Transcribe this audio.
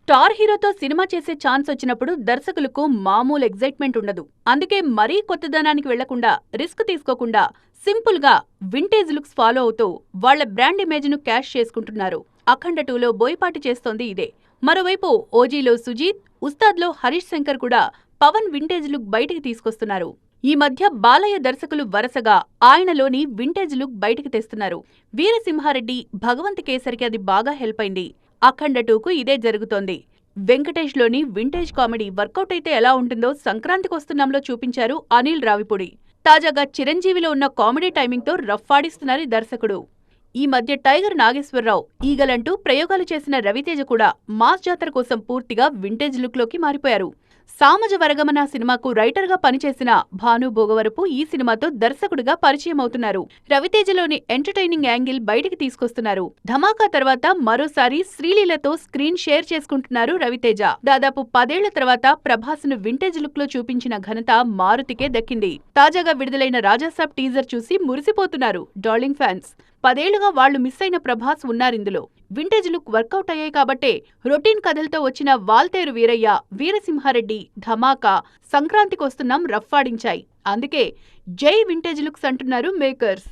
Star హీరోతో cinema చేసే chance వచ్చినప్పుడు దర్శకులకు మామూలు ఎగ్జైట్మెంట్ ఉండదు. అందుకే మరీ కొత్తదనానికి వెళ్లకుండా, రిస్క్ తీసుకోకుండా సింపుల్ గా వింటేజ్ లుక్స్ ఫాలో అవుతూ వాళ్ల బ్రాండ్ ఇమేజ్ ను క్యాష్ చేసుకుంటున్నారు. అఖండ 2లో బోయపాటి చేస్తోంది ఇదే. మరోవైపు ఓజీలో సుజీత్, ఉస్తాద్లో హరీష్ శంకర్ కూడా పవన్ వింటేజ్ లుక్ బయటికి తీసుకొస్తున్నారు. ఈ మధ్య బాలయ్య దర్శకులు వరుసగా ఆయనలోని వింటేజ్ లుక్ బయటికి తెస్తున్నారు. వీరసింహారెడ్డి, భగవంత్ కేసరికి అది బాగా హెల్ప్ అయింది. అఖండ 2కు ఇదే జరుగుతోంది. వెంకటేష్ లోని వింటేజ్ కామెడీ వర్కౌట్ అయితే ఎలా ఉంటుందో సంక్రాంతికొస్తున్నాంలో చూపించారు అనిల్ రావిపూడి. తాజాగా చిరంజీవిలో ఉన్న కామెడీ టైమింగ్ తో రఫ్ ఆడిస్తున్నారు ఈ దర్శకుడు. ఈ మధ్య టైగర్ నాగేశ్వరరావు, ఈగలంటూ ప్రయోగాలు చేసిన రవితేజ కూడా మాస్ జాతర కోసం పూర్తిగా వింటేజ్ లుక్ లోకి మారిపోయారు. సామజ వరగమన సినిమాకు రైటర్ గా పనిచేసిన భాను భోగవరపు ఈ సినిమాతో దర్శకుడిగా పరిచయం అవుతున్నారు. రవితేజలోని ఎంటర్టైనింగ్ యాంగిల్ బయటికి తీసుకొస్తున్నారు. ధమాకా తర్వాత మరోసారి శ్రీలీలతో స్క్రీన్ షేర్ చేసుకుంటున్నారు రవితేజ. దాదాపు 10 ఏళ్ల తర్వాత ప్రభాస్ ను వింటేజ్ లుక్ లో చూపించిన ఘనత మారుతికే దక్కింది. తాజాగా విడుదలైన రాజాసాబ్ టీజర్ చూసి మురిసిపోతున్నారు డార్లింగ్ ఫ్యాన్స్. 10 ఏళ్లుగా వాళ్లు మిస్ అయిన ప్రభాస్ ఉన్నారిందులో. వింటేజ్ లుక్ వర్కౌట్ అయ్యాయి కాబట్టే రొటీన్ కథలతో వచ్చిన వాల్తేరు వీరయ్య, వీరసింహారెడ్డి, ధమాకా సంక్రాంతికొస్తున్నాం రఫ్ ఆడించాయి. అందుకే జై వింటేజ్ లుక్స్ అంటున్నారు మేకర్స్.